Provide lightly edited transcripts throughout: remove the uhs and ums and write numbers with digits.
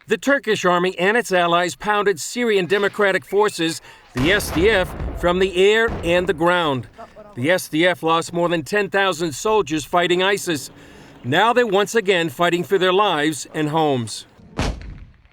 The Turkish army and its allies pounded Syrian Democratic Forces, the SDF, from the air and the ground. The SDF lost more than 10,000 soldiers fighting ISIS. Now they're once again fighting for their lives and homes.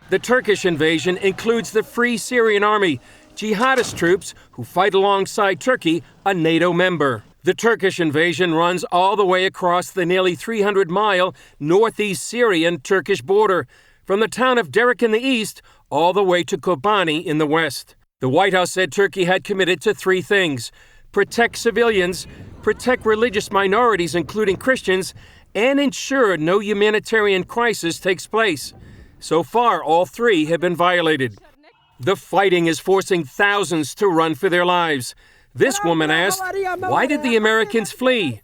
The Turkish invasion includes the Free Syrian Army, jihadist troops who fight alongside Turkey, a NATO member. The Turkish invasion runs all the way across the nearly 300-mile northeast Syrian-Turkish border, from the town of Derek in the east all the way to Kobani in the west. The White House said Turkey had committed to three things: protect civilians, protect religious minorities, including Christians, and ensure no humanitarian crisis takes place. So far, all three have been violated. The fighting is forcing thousands to run for their lives. This woman asked, why did the Americans flee?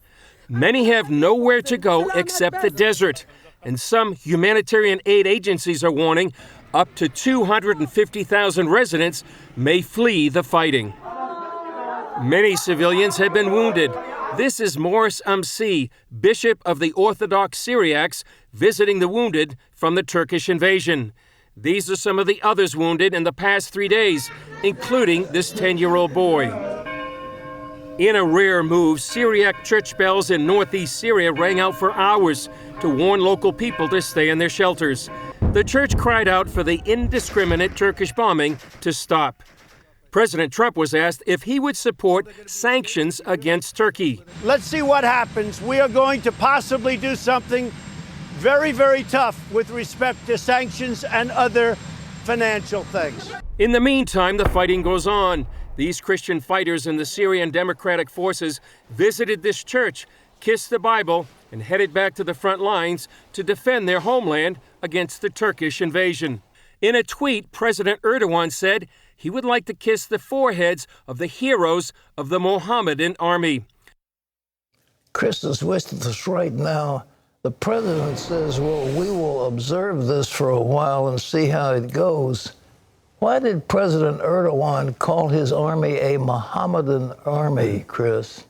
Many have nowhere to go except the desert. And some humanitarian aid agencies are warning up to 250,000 residents may flee the fighting. Many civilians have been wounded. This is Morris Amsi, Bishop of the Orthodox Syriacs, visiting the wounded from the Turkish invasion. These are some of the others wounded in the past 3 days, including this 10-year-old boy. In a rare move, Syriac church bells in northeast Syria rang out for hours to warn local people to stay in their shelters. The church cried out for the indiscriminate Turkish bombing to stop. President Trump was asked if he would support sanctions against Turkey. Let's see what happens. We are going to possibly do something very, very tough with respect to sanctions and other financial things. In the meantime, the fighting goes on. These Christian fighters in the Syrian Democratic Forces visited this church, kissed the Bible, and headed back to the front lines to defend their homeland against the Turkish invasion. In a tweet, President Erdogan said he would like to kiss the foreheads of the heroes of the Mohammedan army. Chris is with us right now. The president says, well, we will observe this for a while and see how it goes. Why did President Erdogan call his army a Mohammedan army, Chris?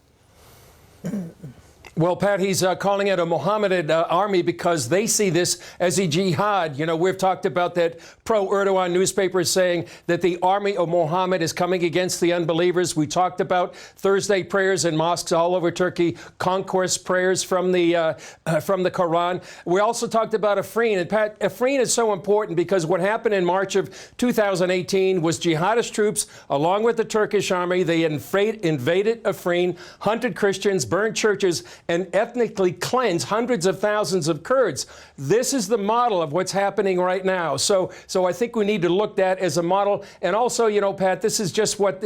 Well, Pat, he's calling it a Mohammedan army because they see this as a jihad. You know, we've talked about that pro-Erdogan newspapers saying that the army of Mohammed is coming against the unbelievers. We talked about Thursday prayers in mosques all over Turkey, concourse prayers from the Quran. We also talked about Afrin. And Pat, Afrin is so important because what happened in March of 2018 was jihadist troops, along with the Turkish army, they invaded Afrin, hunted Christians, burned churches, and ethnically cleanse hundreds of thousands of Kurds. This is the model of what's happening right now. So I think we need to look at that as a model. And also, you know, Pat, this is just what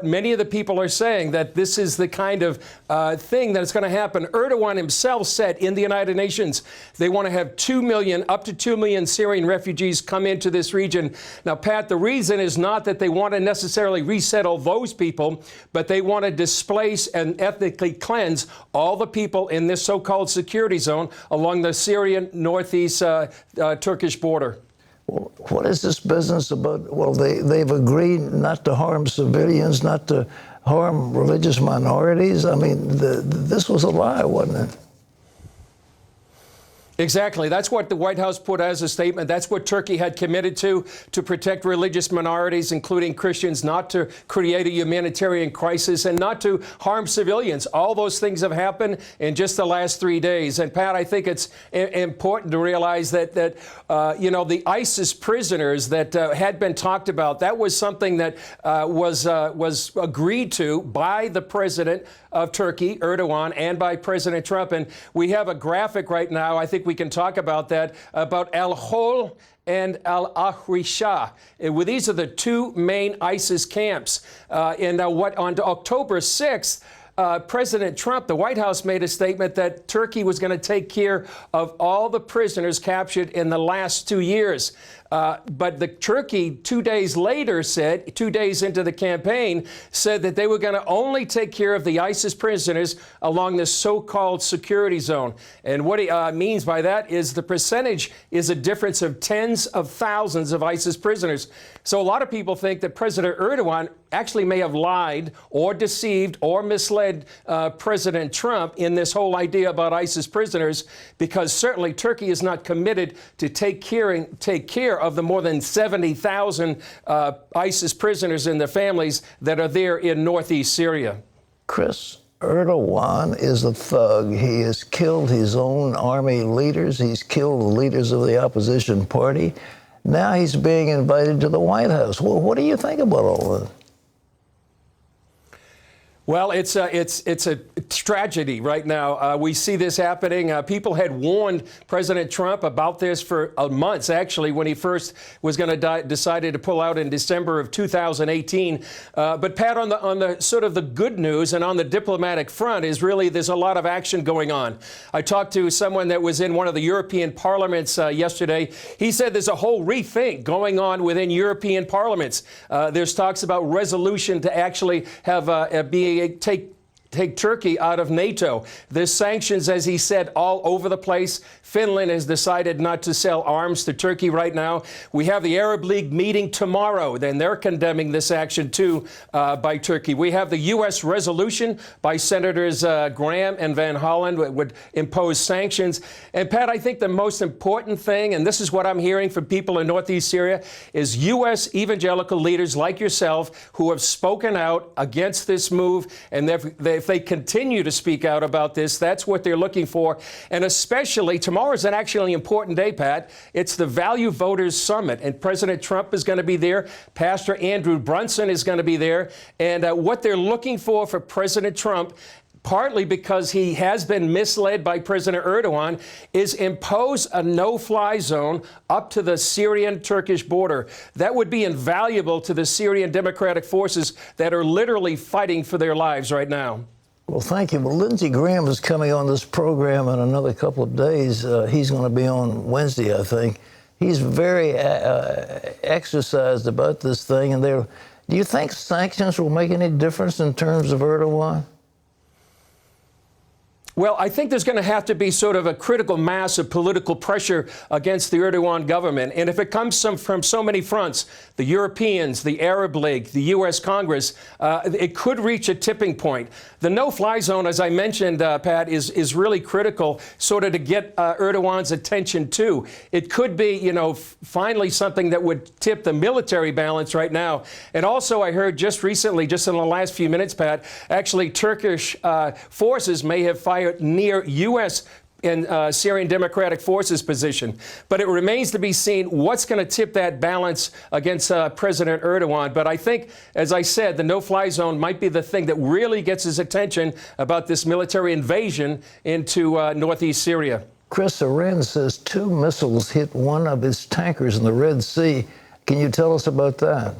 many of the people are saying, that this is the kind of thing that's going to happen. Erdogan himself said in the United Nations they want to have 2 million, up to 2 million Syrian refugees come into this region. Now, Pat, the reason is not that they want to necessarily resettle those people, but they want to displace and ethnically cleanse all the people in this so-called security zone along the Syrian northeast Turkish border. Well, what is this business about? Well, they've agreed not to harm civilians, not to harm religious minorities. I mean, this was a lie, wasn't it? Exactly. That's what the White House put as a statement. That's what Turkey had committed to protect religious minorities, including Christians, not to create a humanitarian crisis and not to harm civilians. All those things have happened in just the last 3 days. And Pat, I think it's important to realize that you know, the ISIS prisoners that had been talked about, that was something that was agreed to by the president of Turkey, Erdogan, and by President Trump. And we have a graphic right now. I think we can talk about that, about Al-Hol and Al-Ahrisha. These are the two main ISIS camps. On October 6th, President Trump, the White House, made a statement that Turkey was going to take care of all the prisoners captured in the last 2 years. But the Turkey 2 days later said, 2 days into the campaign, said that they were going to only take care of the ISIS prisoners along this so-called security zone. And what he means by that is the percentage is a difference of tens of thousands of ISIS prisoners. So a lot of people think that President Erdogan actually may have lied or deceived or misled President Trump in this whole idea about ISIS prisoners, because certainly Turkey is not committed to take care of the more than 70,000 ISIS prisoners and their families that are there in northeast Syria. Chris, Erdogan is a thug. He has killed his own army leaders. He's killed the leaders of the opposition party. Now he's being invited to the White House. Well, what do you think about all this? Well, it's a tragedy right now. We see this happening. People had warned President Trump about this for months, actually, when he first was going to decided to pull out in December of 2018. But Pat, on the sort of the good news and on the diplomatic front is really there's a lot of action going on. I talked to someone that was in one of the European parliaments yesterday. He said there's a whole rethink going on within European parliaments. There's talks about resolution to actually have take Turkey out of NATO. There's sanctions, as he said, all over the place. Finland has decided not to sell arms to Turkey right now. We have the Arab League meeting tomorrow. Then they're condemning this action, too, by Turkey. We have the U.S. resolution by Senators Graham and Van Hollen would impose sanctions. And, Pat, I think the most important thing, and this is what I'm hearing from people in northeast Syria, is U.S. evangelical leaders like yourself who have spoken out against this move. And if they continue to speak out about this, that's what they're looking for. And especially tomorrow is an actually important day, Pat. It's the Value Voters Summit, and President Trump is going to be there. Pastor Andrew Brunson is going to be there. And what they're looking for President Trump, partly because he has been misled by President Erdogan, is impose a no-fly zone up to the Syrian-Turkish border. That would be invaluable to the Syrian Democratic Forces that are literally fighting for their lives right now. Well, thank you. Well, Lindsey Graham is coming on this program in another couple of days. He's going to be on Wednesday, I think. He's very exercised about this thing. And do you think sanctions will make any difference in terms of Erdogan? Well, I think there's going to have to be sort of a critical mass of political pressure against the Erdogan government. And if it comes from so many fronts, the Europeans, the Arab League, the U.S. Congress, it could reach a tipping point. The no-fly zone, as I mentioned, Pat, is really critical sort of to get Erdogan's attention, too. It could be, finally something that would tip the military balance right now. And also, I heard just recently, just in the last few minutes, Pat, actually Turkish forces may have fired near U.S. and Syrian Democratic Forces position. But it remains to be seen what's going to tip that balance against President Erdogan. But I think, as I said, the no-fly zone might be the thing that really gets his attention about this military invasion into northeast Syria. Chris, Iran says 2 missiles hit one of its tankers in the Red Sea. Can you tell us about that?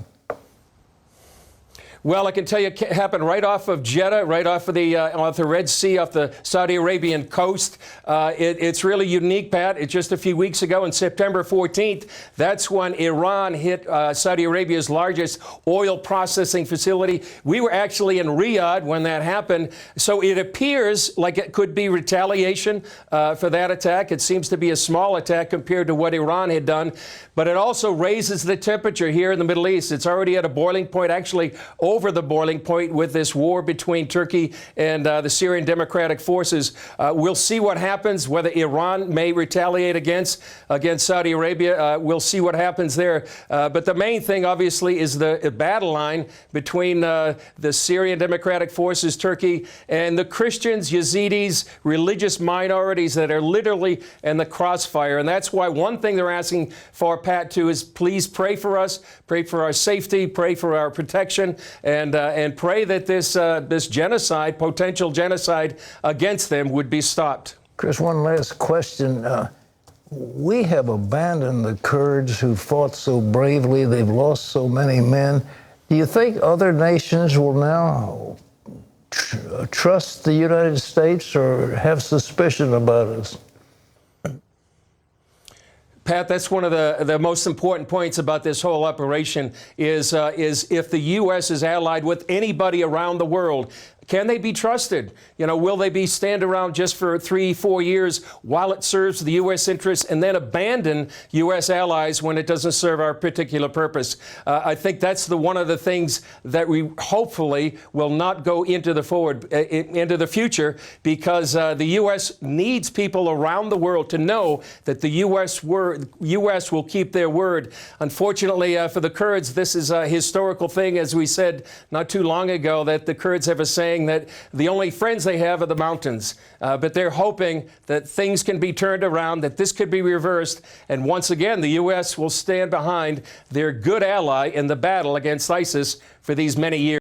Well, I can tell you it happened right off of Jeddah, right off of the Red Sea, off the Saudi Arabian coast. It's really unique, Pat. It's just a few weeks ago, on September 14th, that's when Iran hit Saudi Arabia's largest oil processing facility. We were actually in Riyadh when that happened. So it appears like it could be retaliation for that attack. It seems to be a small attack compared to what Iran had done. But it also raises the temperature here in the Middle East. It's already at a boiling point, actually over the boiling point with this war between Turkey and the Syrian Democratic Forces. We'll see what happens, whether Iran may retaliate against Saudi Arabia. We'll see what happens there. But the main thing, obviously, is the battle line between the Syrian Democratic Forces, Turkey, and the Christians, Yazidis, religious minorities that are literally in the crossfire. And that's why one thing they're asking for, Pat, too, is please pray for us, pray for our safety, pray for our protection, and pray that this genocide, potential genocide against them, would be stopped. Chris, one last question. We have abandoned the Kurds who fought so bravely. They've lost so many men. Do you think other nations will now trust the United States or have suspicion about us? Pat, that's one of the most important points about this whole operation is if the U.S. is allied with anybody around the world, Can they be trusted? Will they be stand around just for 3-4 years while it serves the U.S. interests and then abandon U.S. allies when it doesn't serve our particular purpose? I think that's one of the things that we hopefully will not go into the future, because the U.S. needs people around the world to know that the U.S. will keep their word. Unfortunately for the Kurds, this is a historical thing, as we said not too long ago, that the Kurds have a saying that the only friends they have are the mountains. But they're hoping that things can be turned around, that this could be reversed, and once again the U.S. will stand behind their good ally in the battle against ISIS for these many years.